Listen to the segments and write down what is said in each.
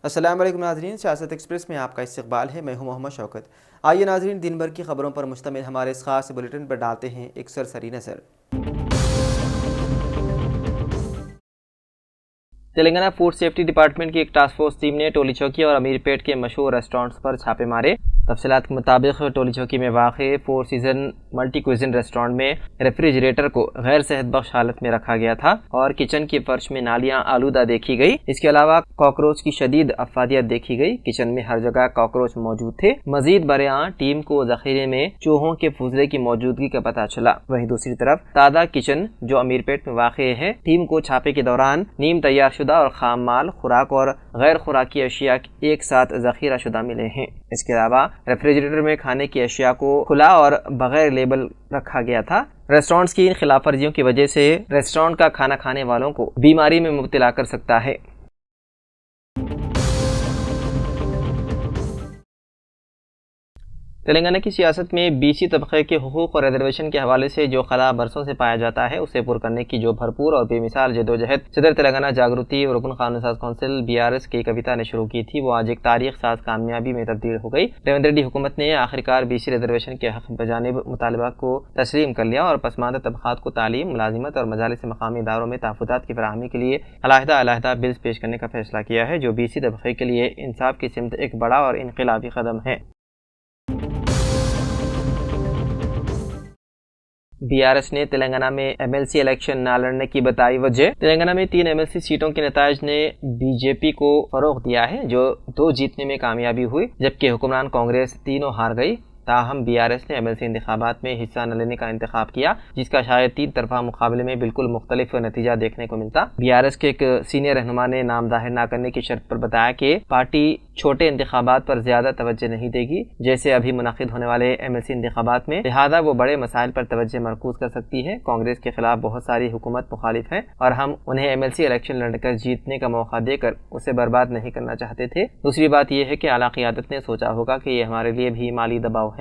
السلام علیکم ناظرین، سیاست ایکسپریس میں آپ کا استقبال ہے۔ میں ہوں محمد شوکت۔ آئیے ناظرین، دن بھر کی خبروں پر مشتمل ہمارے اس خاص بلیٹن پر ڈالتے ہیں ایک سرسری نظر۔ تلنگانہ فوڈ سیفٹی ڈپارٹمنٹ کی ایک ٹاسک فورس ٹیم نے ٹولی چوکی اور امیر پیٹ کے مشہور ریسٹورانٹس پر چھاپے مارے۔ تفصیلات کے مطابق ٹولی چوکی میں واقع four season multi cuisine restaurant میں ریفریجریٹر کو غیر صحت بخش حالت میں رکھا گیا تھا اور کچن کی فرش میں نالیاں آلودہ دیکھی گئی۔ اس کے علاوہ کاکروچ کی شدید افادیت دیکھی گئی۔ کچن میں ہر جگہ کاکروچ موجود تھے۔ مزید برآں ٹیم کو ذخیرے میں چوہوں کے فضلے کی موجودگی کا پتہ چلا۔ وہیں دوسری طرف تادہ کچن جو امیر پیٹ میں واقع ہے، ٹیم کو چھاپے کے دوران نیم تیار شدہ اور خام مال، خوراک اور غیر خوراکی اشیاء ایک ساتھ ذخیرہ شدہ ملے ہیں۔ اس کے علاوہ ریفریجریٹر میں کھانے کی اشیاء کو کھلا اور بغیر لیبل رکھا گیا تھا۔ ریسٹورانٹس کی ان خلاف ورزیوں کی وجہ سے ریسٹورانٹ کا کھانا کھانے والوں کو بیماری میں مبتلا کر سکتا ہے۔ تلنگانہ کی سیاست میں بی سی طبقے کے حقوق اور ریزرویشن کے حوالے سے جو خلا برسوں سے پایا جاتا ہے، اسے پر کرنے کی جو بھرپور اور بے مثال جدوجہد صدر تلنگانہ جاگرتی اور رکن قانون ساز کونسل BRS کے کویتا نے شروع کی تھی، وہ آج ایک تاریخ ساز کامیابی میں تبدیل ہو گئی۔ ریونت ریڈی حکومت نے آخرکار بی سی ریزرویشن کے حق بجانب مطالبہ کو تسلیم کر لیا اور پسماندہ طبقات کو تعلیم، ملازمت اور مجالس مقامی اداروں میں تحفظات کی فراہمی کے لیے علیحدہ بلز پیش کرنے کا فیصلہ کیا ہے، جو بی سی طبقے کے لیے انصاف کی سمت ایک بڑا اور انقلابی قدم ہے۔ BRS نے تلنگانہ میں MLC الیکشن نہ لڑنے کی بتائی وجہ۔ تلنگانہ میں 3 MLC سیٹوں کے نتائج نے BJP کو فروغ دیا ہے، جو 2 جیتنے میں کامیابی ہوئی، جبکہ حکمران کانگریس تینوں ہار گئی۔ تاہم BRS نے MLC انتخابات میں حصہ نہ لینے کا انتخاب کیا، جس کا شاید 3 طرفہ مقابلے میں بالکل مختلف نتیجہ دیکھنے کو ملتا۔ BRS کے ایک سینئر رہنما نے نام ظاہر نہ کرنے کی شرط پر بتایا کہ پارٹی چھوٹے انتخابات پر زیادہ توجہ نہیں دے گی، جیسے ابھی منعقد ہونے والے MLC انتخابات میں، لہذا وہ بڑے مسائل پر توجہ مرکوز کر سکتی ہے۔ کانگریس کے خلاف بہت ساری حکومت مخالف ہیں اور ہم انہیں MLC الیکشن لڑ کر جیتنے کا موقع دے کر اسے برباد نہیں کرنا چاہتے تھے۔ دوسری بات یہ ہے کہ اعلیٰ قیادت نے سوچا ہوگا کہ یہ ہمارے لیے بھی مالی دباؤ ہے۔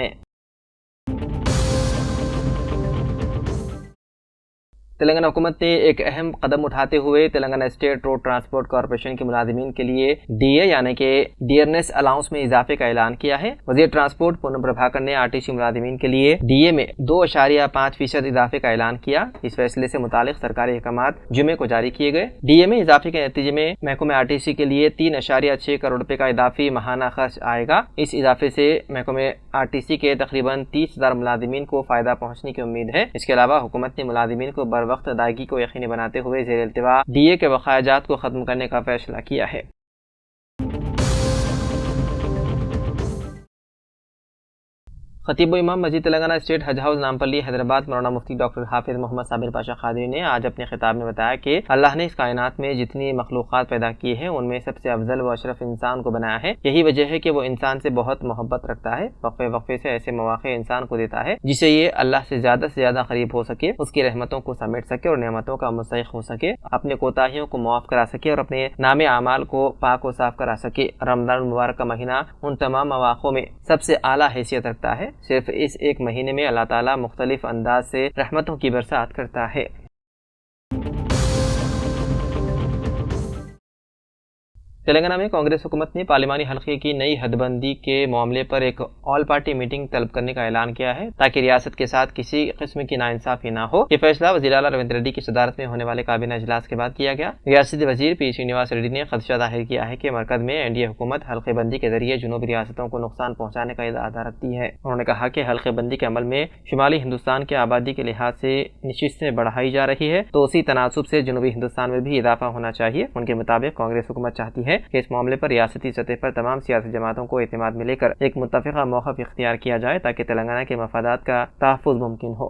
تلنگانہ حکومت نے ایک اہم قدم اٹھاتے ہوئے Telangana state road transport corporation کے ملازمین کے لیے DA یعنی کہ ڈیئرنیس الاؤنس میں اضافے کا اعلان کیا ہے۔ وزیر ٹرانسپورٹ پونم پربھاکر نے RTC ملازمین کے لیے DA میں 2.5% اضافے کا اعلان کیا۔ اس فیصلے سے متعلق سرکاری احکامات جمعے کو جاری کیے گئے۔ DA میں اضافے کے نتیجے میں محکمہ RTC کے لیے 3.6 کروڑ روپے کا اضافی ماہانہ خرچ آئے گا۔ اس اضافے سے محکمہ RTC کے تقریباً 30,000 ملازمین کو فائدہ پہنچنے کی امید ہے۔ اس کے علاوہ حکومت نے ملازمین کو وقت ادائیگی کو یقینی بناتے ہوئے زیر التوا DA کے بقایا جات کو ختم کرنے کا فیصلہ کیا ہے۔ خطیب و امام مسجد تلنگانہ اسٹیٹ حج ہاؤس نامپلی حیدرآباد مولانا مفتی ڈاکٹر حافظ محمد صابر پاشا قادری نے آج اپنے خطاب میں بتایا کہ اللہ نے اس کائنات میں جتنی مخلوقات پیدا کی ہیں، ان میں سب سے افضل و اشرف انسان کو بنایا ہے۔ یہی وجہ ہے کہ وہ انسان سے بہت محبت رکھتا ہے۔ وقفے سے ایسے مواقع انسان کو دیتا ہے جسے یہ اللہ سے زیادہ قریب ہو سکے، اس کی رحمتوں کو سمیٹ سکے اور نعمتوں کا مستحق ہو سکے، اپنے کوتاہیوں کو معاف کرا سکے اور اپنے نام اعمال کو پاک و صاف کرا سکے۔ رمضان المبارک کا مہینہ ان تمام مواقعوں میں سب سے اعلیٰ حیثیت رکھتا ہے۔ صرف اس ایک مہینے میں اللہ تعالیٰ مختلف انداز سے رحمتوں کی برسات کرتا ہے۔ تلنگانہ میں کانگریس حکومت نے پارلیمانی حلقے کی نئی حد بندی کے معاملے پر ایک آل پارٹی میٹنگ طلب کرنے کا اعلان کیا ہے تاکہ ریاست کے ساتھ کسی قسم کی ناانصافی نہ ہو۔ یہ فیصلہ وزیر اعلیٰ ریونت ریڈی کی صدارت میں ہونے والے کابینہ اجلاس کے بعد کیا گیا۔ ریاستی وزیر پی سرینواس ریڈی نے خدشہ ظاہر کیا ہے کہ مرکز میں NDA حکومت حلقے بندی کے ذریعے جنوبی ریاستوں کو نقصان پہنچانے کا ارادہ رکھتی ہے۔ انہوں نے کہا کہ حلقے بندی کے عمل میں شمالی ہندوستان کے آبادی کے لحاظ سے نشستیں بڑھائی جا رہی ہے، تو اسی تناسب سے جنوبی ہندوستان میں بھی اضافہ ہونا چاہیے۔ ان کے مطابق کانگریس حکومت چاہتی ہے کہ اس معاملے پر ریاستی سطح پر تمام سیاسی جماعتوں کو اعتماد میں لے کر ایک متفقہ موقف اختیار کیا جائے تاکہ تلنگانہ کے مفادات کا تحفظ ممکن ہو۔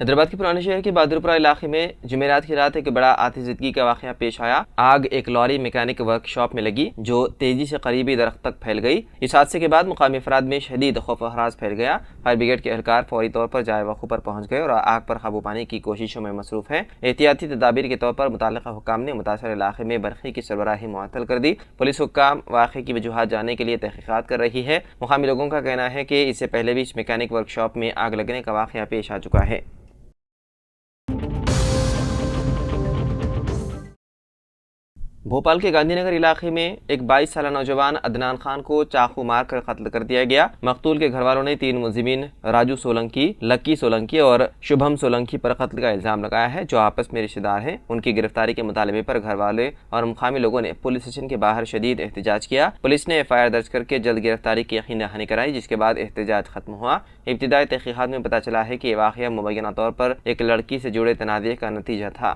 حیدرآباد کے پرانے شہر کے بہادرپورہ علاقے میں جمعرات کی رات ایک بڑا آتش زدگی کا واقعہ پیش آیا۔ آگ ایک لاری میکینک ورک شاپ میں لگی جو تیزی سے قریبی درخت تک پھیل گئی۔ اس حادثے کے بعد مقامی افراد میں شدید خوف و ہراس پھیل گیا۔ فائر بریگیڈ کے اہلکار فوری طور پر جائے وقوع پر پہنچ گئے اور آگ پر قابو پانے کی کوششوں میں مصروف ہیں۔ احتیاطی تدابیر کے طور پر متعلقہ حکام نے متاثرہ علاقے میں برقی کی سربراہی معطل کر دی۔ پولیس حکام واقعے کی وجوہات جاننے کے لیے تحقیقات کر رہی ہے۔ مقامی لوگوں کا کہنا ہے کہ اس سے پہلے بھی اس میکینک ورک شاپ میں آگ لگنے کا واقعہ پیش آ چکا ہے۔ بھوپال کے گاندھی نگر علاقے میں ایک 22 سالہ نوجوان عدنان خان کو چاقو مار کر قتل کر دیا گیا۔ مقتول کے گھر والوں نے 3 ملزمین راجو سولنکی، لکی سولنکی اور شبھم سولنکی پر قتل کا الزام لگایا ہے جو آپس میں رشتہ دار ہیں۔ ان کی گرفتاری کے مطالبے پر گھر والے اور مقامی لوگوں نے پولیس اسٹیشن کے باہر شدید احتجاج کیا۔ پولیس نے FIR درج کر کے جلد گرفتاری کی یقین دہانی کرائی جس کے بعد احتجاج ختم ہوا۔ ابتدائی تحقیقات میں پتہ چلا ہے کہ یہ واقعہ مبینہ طور پر ایک لڑکی سے جڑے تنازع کا نتیجہ تھا۔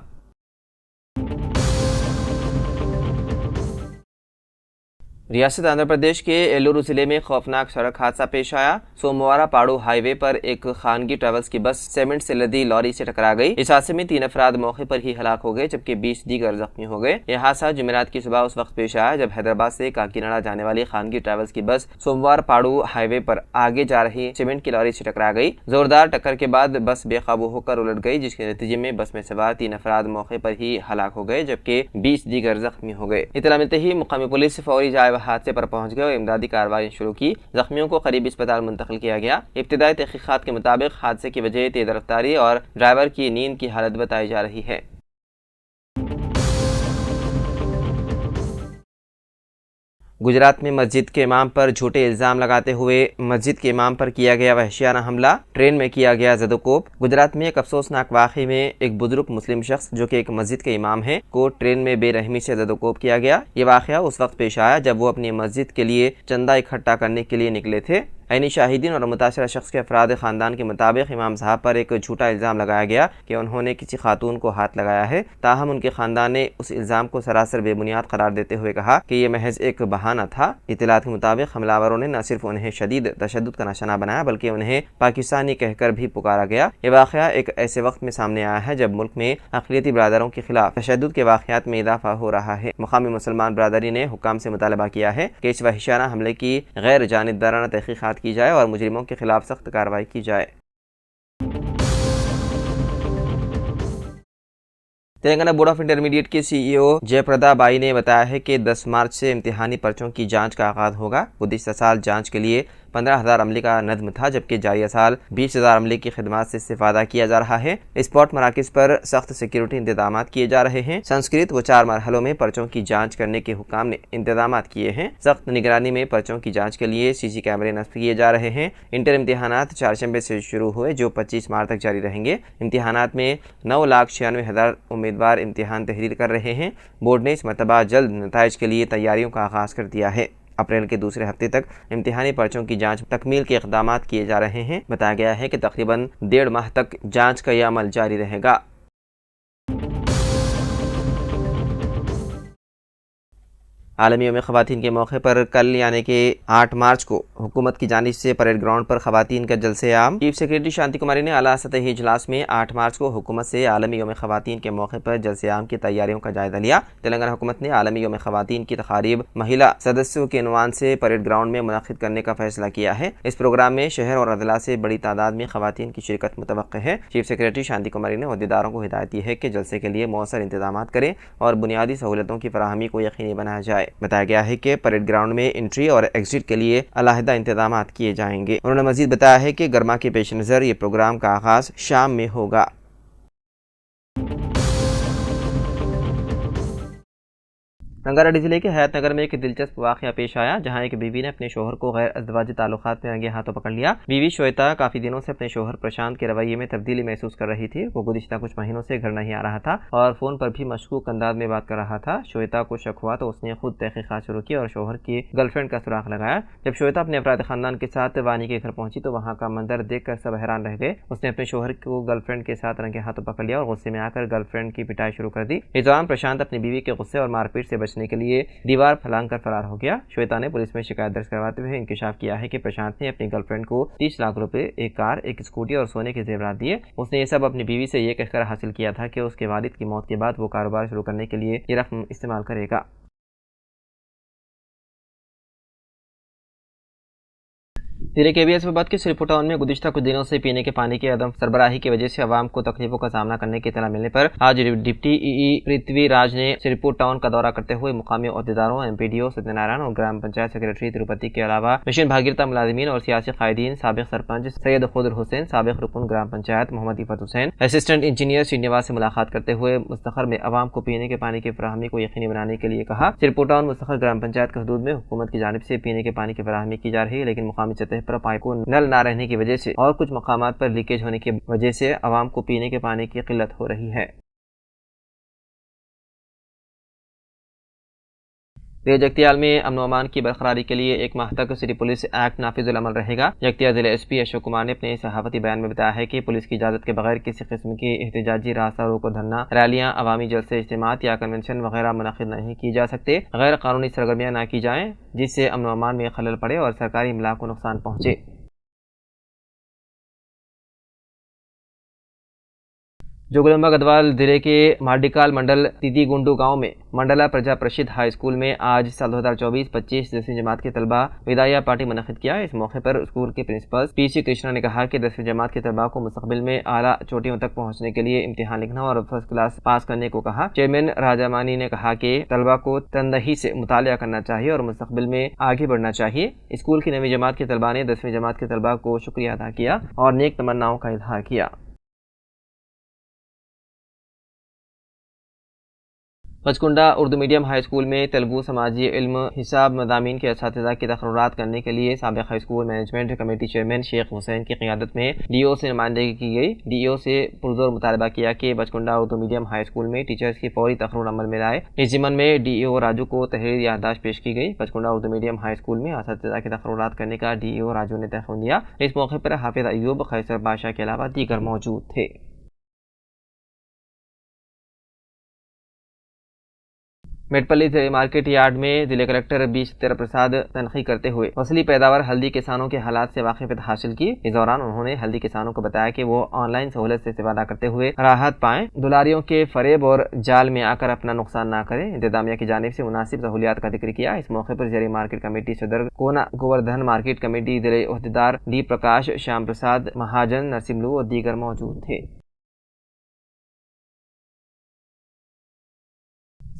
ریاست آندھرا پردیش کے ایلورو ضلع میں خوفناک سڑک حادثہ پیش آیا۔ سوموارا پاڑو ہائی وے پر ایک خانگی ٹریولز کی بس سیمنٹ سے لدی لاری سے ٹکرا گئی۔ اس حادثے میں 3 افراد موقع پر ہی ہلاک ہو گئے جبکہ 20 دیگر زخمی ہو گئے۔ یہ حادثہ جمعرات کی صبح اس وقت پیش آیا جب حیدرآباد سے کاکیناڈا جانے والی خانگی ٹریولز کی بس سوموار پاڑو ہائی وے پر آگے جا رہی سیمنٹ کی لاری سے ٹکرا گئی۔ زوردار ٹکر کے بعد بس بے قابو ہو کر الٹ گئی جس کے نتیجے میں بس میں سوار 3 افراد موقع پر ہی ہلاک ہو گئے جبکہ 20 دیگر زخمی ہو گئے۔ اطلاع ملتے ہی مقامی پولیس فوری جائے حادثے پر پہنچ گئے اور امدادی کارروائی شروع کی۔ زخمیوں کو قریبی اسپتال منتقل کیا گیا۔ ابتدائی تحقیقات کے مطابق حادثے کی وجہ تیز رفتاری اور ڈرائیور کی نیند کی حالت بتائی جا رہی ہے۔ گجرات میں مسجد کے امام پر جھوٹے الزام لگاتے ہوئے مسجد کے امام پر کیا گیا وحشیانہ حملہ، ٹرین میں کیا گیا زد و کوب۔ گجرات میں ایک افسوسناک واقعے میں ایک بزرگ مسلم شخص جو کہ ایک مسجد کے امام ہیں کو ٹرین میں بے رحمی سے زد و کوب کیا گیا۔ یہ واقعہ اس وقت پیش آیا جب وہ اپنی مسجد کے لیے چندہ اکٹھا کرنے کے لیے نکلے تھے۔ عینی شاہدین اور متاثرہ شخص کے افراد خاندان کے مطابق امام صاحب پر ایک جھوٹا الزام لگایا گیا کہ انہوں نے کسی خاتون کو ہاتھ لگایا ہے، تاہم ان کے خاندان نے اس الزام کو سراسر بے بنیاد قرار دیتے ہوئے کہا کہ یہ محض ایک بہانہ تھا۔ اطلاعات کے مطابق حملہ آوروں نے نہ صرف انہیں شدید تشدد کا نشانہ بنایا بلکہ انہیں پاکستانی کہہ کر بھی پکارا گیا۔ یہ واقعہ ایک ایسے وقت میں سامنے آیا ہے جب ملک میں اقلیتی برادروں کے خلاف تشدد کے واقعات میں اضافہ ہو رہا ہے۔ مقامی مسلمان برادری نے حکام سے مطالبہ کیا ہے کہ اس وحشیانہ حملے کی غیر جانبدارانہ تحقیقات کی جائے اور مجرموں کے خلاف سخت کارروائی کی جائے۔ تلنگانہ بورڈ آف انٹرمیڈیٹ کے CEO جے پردا بائی نے بتایا ہے کہ 10 مارچ سے امتحانی پرچوں کی جانچ کا آغاز ہوگا۔ گزشتہ سال جانچ کے لیے 15,000 عملے کا ندم تھا جبکہ جاریہ سال 20,000 عملے کی خدمات سے استفادہ کیا جا رہا ہے۔ اسپاٹ مراکز پر سخت سیکیورٹی انتظامات کیے جا رہے ہیں۔ سنسکرت و 4 مرحلوں میں پرچوں کی جانچ کرنے کے حکام نے انتظامات کیے ہیں۔ سخت نگرانی میں پرچوں کی جانچ کے لیے CC کیمرے نصب کیے جا رہے ہیں۔ انٹر امتحانات 4 شنبے سے شروع ہوئے جو 25 مارچ تک جاری رہیں گے۔ امتحانات میں 9,96,000 امیدوار امتحان تحریر کر رہے ہیں۔ بورڈ نے اس مرتبہ جلد نتائج کے لیے تیاریوں کا آغاز کر دیا ہے۔ اپریل کے دوسرے ہفتے تک امتحانی پرچوں کی جانچ تکمیل کے اقدامات کیے جا رہے ہیں۔ بتایا گیا ہے کہ تقریباً 1.5 ماہ تک جانچ کا یہ عمل جاری رہے گا۔ عالمی یوم خواتین کے موقع پر کل یعنی کہ 8 مارچ کو حکومت کی جانب سے پریڈ گراؤنڈ پر خواتین کا جلسہ عام۔ چیف سیکریٹری شانتی کماری نے اعلیٰ سطحی اجلاس میں 8 مارچ کو حکومت سے عالمی یوم خواتین کے موقع پر جلسہ عام کی تیاریوں کا جائزہ لیا۔ تلنگانہ حکومت نے عالمی یوم خواتین کی تقاریب مہیلا سدسیوں کے عنوان سے پریڈ گراؤنڈ میں منعقد کرنے کا فیصلہ کیا ہے۔ اس پروگرام میں شہر اور اضلاع سے بڑی تعداد میں خواتین کی شرکت متوقع ہے۔ چیف سیکریٹری شانتی کماری نے عہدیداروں کو ہدایت دی ہے کہ جلسے کے لیے مؤثر انتظامات کریں اور بنیادی سہولتوں کی فراہمی کو یقینی بنایا جائے۔ بتایا گیا ہے کہ پریڈ گراؤنڈ میں انٹری اور ایگزٹ کے لیے علیحدہ انتظامات کیے جائیں گے۔ انہوں نے مزید بتایا ہے کہ گرما کے پیش نظر یہ پروگرام کا آغاز شام میں ہوگا۔ رنگاریڈی ضلع کے حیات نگر میں ایک دلچسپ واقعہ پیش آیا جہاں ایک بیوی نے اپنے شوہر کو غیر ازدواجی تعلقات میں رنگے ہاتھوں پکڑ لیا۔ بیوی شویتا کافی دنوں سے اپنے شوہر پرشانت کے رویے میں تبدیلی محسوس کر رہی تھی۔ وہ گزشتہ کچھ مہینوں سے گھر نہیں آ رہا تھا اور فون پر بھی مشکوک انداز میں بات کر رہا تھا۔ شویتا کو شک ہوا تو اس نے خود تحقیقات شروع کی اور شوہر کی گرل فرینڈ کا سراغ لگایا۔ جب شویتا اپنے افراد خاندان کے ساتھ وانی کے گھر پہنچی تو وہاں کا منظر دیکھ کر سب حیران رہ گئے۔ اس نے اپنے شوہر کو گرل فرینڈ کے ساتھ رنگے ہاتھوں پکڑ لیا اور غصے میں آ کر گرل فرینڈ کی پٹائی شروع کر دی۔ اس دوران پرشانت اپنی بیوی کے غصے اور مار پیٹ سے بچنے بچنے کے لیے دیوار پھلانگ کر فرار ہو گیا۔ شویتا نے پولیس میں شکایت درج کرواتے ہوئے انکشاف کیا ہے کہ پرشانت نے اپنی گرل فرینڈ کو 30 لاکھ روپے، ایک کار، ایک اسکوٹی اور سونے کے زیورات دیے۔ اس نے یہ سب اپنی بیوی سے یہ کہہ کر حاصل کیا تھا کہ اس کے والد کی موت کے بعد وہ کاروبار شروع کرنے کے لیے یہ رقم استعمال کرے گا۔ ضلع کے بی ایس آباد کے سریپور ٹاؤن میں گزشتہ کچھ دنوں سے پینے کے پانی کی عدم سربراہی کی وجہ سے عوام کو تکلیفوں کا سامنا کرنے کی اطلاع ملنے پر آج ڈپٹی ای پرتھوی راج نے سریپور ٹاؤن کا دورہ کرتے ہوئے مقامی عہدیداروں، M P D O Satya Narayan اور گرام پنچایت سیکریٹری تروپتی کے علاوہ مشن بھاگیرتا ملازمین اور سیاسی قائدین، سابق سرپنچ سید خضر حسین، سابق رکن گرام پنچایت محمد عفت حسین، اسسٹنٹ انجینئر سرینواس سے ملاقات کرتے ہوئے مستقر میں عوام کو پینے کے پانی کی فراہمی کو یقینی بنانے کے لیے کہا۔ سریپور ٹاؤن مستقر گرام پنچایت کے حدود میں حکومت کی جانب سے پینے کے پانی کی فراہمی کی جا رہی ہے، لیکن مقامی سطح پر پائپ کو نل نہ رہنے کی وجہ سے اور کچھ مقامات پر لیکیج ہونے کی وجہ سے عوام کو پینے کے پانی کی قلت ہو رہی ہے۔ ضلع جگتیال میں امن و امان کی برقراری کے لیے ایک ماہ تک سٹی پولیس ایکٹ نافذ العمل رہے گا۔ جگتیال ضلع ایس پی اشوک کمار نے اپنے صحافتی بیان میں بتایا ہے کہ پولیس کی اجازت کے بغیر کسی قسم کی احتجاجی راستہ روکو دھرنا، ریلیاں، عوامی جلسے، اجتماعات یا کنونشن وغیرہ منعقد نہیں کی جا سکتے۔ غیر قانونی سرگرمیاں نہ کی جائیں جس سے امن و امان میں خلل پڑے اور سرکاری املاک کو نقصان پہنچے۔ جوگلمبا گدوال ضلع کے مارڈیکال منڈل تیدی گنڈو گاؤں میں منڈلا پرجا پرشد ہائی اسکول میں آج سال 2024-25 10ویں جماعت کے طلبہ وداعیہ پارٹی منعقد کیا۔ اس موقع پر اسکول کے پرنسپل پی سی کرشنا نے کہا کہ 10ویں جماعت کے طلبہ کو مستقبل میں اعلیٰ چوٹیوں تک پہنچنے کے لیے امتحان لکھنا اور فرسٹ کلاس پاس کرنے کو کہا۔ چیئرمین راجا مانی نے کہا کہ طلبہ کو تندہی سے مطالعہ کرنا چاہیے اور مستقبل میں آگے بڑھنا چاہیے۔ اسکول کی 9ویں جماعت کے طلبہ نے 10ویں جماعت کے طلبہ کو شکریہ ادا کیا اور نیک تمناؤں کا اظہار کیا۔ پچکنڈا اردو میڈیم ہائی اسکول میں تلگو، سماجی علم، حساب مضامین کے اساتذہ کی تقررات کرنے کے لیے سابق high school management committee chairman شیخ حسین کی قیادت میں ڈی او سے نمائندگی کی گئی۔ ڈی او سے پرزور مطالبہ کیا کہ پچکنڈا اردو میڈیم ہائی اسکول میں ٹیچرز کی فوری تقرر عمل میں لائے۔ اس ضمن میں ڈی او راجو کو تحریری یادداشت پیش کی گئی۔ پچکنڈا اردو میڈیم ہائی اسکول میں اساتذہ کی تقررات کرنے کا ڈی او راجو نے تیقن دیا۔ اس موقع پر حافظ ایوب، قیصر بادشاہ کے علاوہ دیگر موجود تھے۔ میٹپلی ضلع مارکیٹ یارڈ میں ضلع کلکٹر بی ستیہ پرساد تنقیح کرتے ہوئے فصلی پیداوار ہلدی کسانوں کے حالات سے واقفیت حاصل کی۔ اس دوران انہوں نے ہلدی کسانوں کو بتایا کہ وہ آن لائن سہولت سے استفادہ کرتے ہوئے راحت پائیں، دلاریوں کے فریب اور جال میں آ کر اپنا نقصان نہ کریں۔ انتظامیہ کی جانب سے مناسب سہولیات کا ذکر کیا۔ اس موقع پر ضلع مارکیٹ کمیٹی صدر کونا گوردھن، مارکیٹ کمیٹی ضلع عہدیدار ڈی پرکاش، شیام پرساد مہاجن، نرسملو اور دیگر موجود تھے۔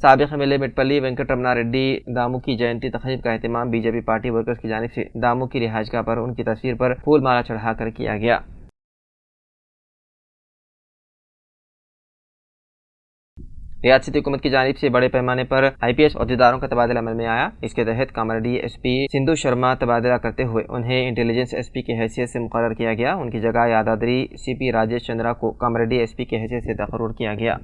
سابق M L A Metpally Venkat Ramana Reddy Damu کی جینتی تقریب کا اہتمام B J P party workers کی جانب سے دامو کی رہائش گاہ پر ان کی تصویر پر پھول مالا چڑھا کر کیا گیا۔ ریاستی حکومت کی جانب سے بڑے پیمانے پر آئی پی ایس عہدیداروں کا تبادلہ عمل میں آیا۔ اس کے تحت کامرڈی ایس پی سندھو شرما تبادلہ کرتے ہوئے انہیں انٹیلیجنس ایس پی کی حیثیت سے مقرر کیا گیا۔ ان کی جگہ یادادری سی پی راجیش چندرا کو کامرڈی ایس پی کی حیثیت سے تقرر کیا گیا۔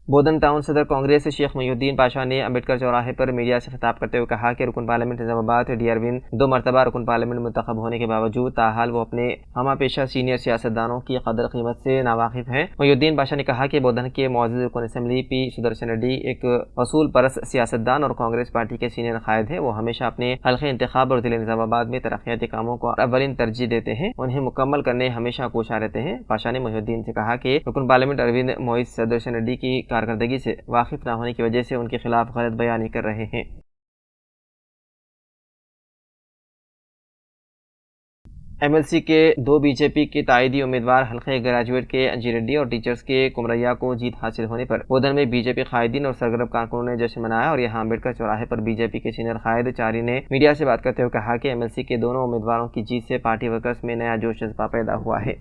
بودن ٹاؤن صدر کانگریس شیخ محی الدین پاشا نے امبیڈکر چوراہے پر میڈیا سے خطاب کرتے ہوئے کہا کہ رکن پارلیمنٹ نظام آباد ڈی اروند 2 مرتبہ رکن پارلیمنٹ منتخب ہونے کے باوجود تاحال وہ اپنے ہمہ پیشہ سینئر سیاستدانوں کی قدر قیمت سے ناواقف ہیں۔ محی الدین پاشا نے کہا کہ بودن کے معزز رکن اسمبلی پی سدرشن ریڈی ایک اصول پرست سیاستدان اور کانگریس پارٹی کے سینئر قائد ہیں۔ وہ ہمیشہ اپنے حلقے انتخاب اور ضلع نظام آباد میں ترقیاتی کاموں کو اولین ترجیح دیتے ہیں، انہیں مکمل کرنے ہمیشہ کوشاں رہتے ہیں۔ پاشا نے محی الدین سے کہا کہ رکن پارلیمنٹ اروند محی سدرشن ریڈی کی کارکردگی سے واقف نہ ہونے کی وجہ سے ان کے خلاف غلط بیانی کر رہے ہیں۔ ایم ایل سی کے 2 بی جے پی کے تائیدی امیدوار حلقے گریجویٹ کے انجی ریڈی اور ٹیچرز کے کمریا کو جیت حاصل ہونے پر بودن میں بی جے پی قائدین اور سرگرم کارکنوں نے جشن منایا اور یہاں امبیڈکر چوراہے پر بی جے پی کے سینئر قائد چاری نے میڈیا سے بات کرتے ہوئے کہا کہ ایم ایل سی کے دونوں امیدواروں کی جیت سے پارٹی ورکرز میں نیا جوش جذبہ پیدا ہوا ہے۔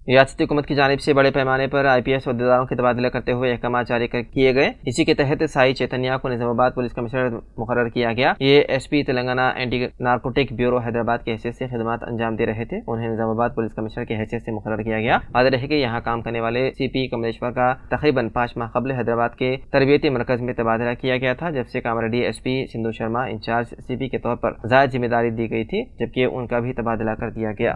ریاستی حکومت کی جانب سے بڑے پیمانے پر آئی پی ایس عہدیداروں کے تبادلہ کرتے ہوئے احکامات جاری کیے گئے۔ اسی کے تحت سائی چیتنیا کو نظام آباد پولیس کمشنر مقرر کیا گیا۔ یہ S P Telangana anti narcotic bureau Hyderabad کی حیثیت سے خدمات انجام دے رہے تھے، انہیں نظام آباد پولیس کمشنر کی حیثیت سے مقرر کیا گیا۔ واضح رہے کہ یہاں کام کرنے والے سی پی کملیشور کا تقریباً 5 ماہ قبل حیدرآباد کے تربیتی مرکز میں تبادلہ کیا گیا تھا، جب سے کامرڈی S P Sindhu Sharma in charge C P کے طور پر زائد ذمہ داری دی گئی تھی، جبکہ ان کا بھی تبادلہ کر دیا گیا۔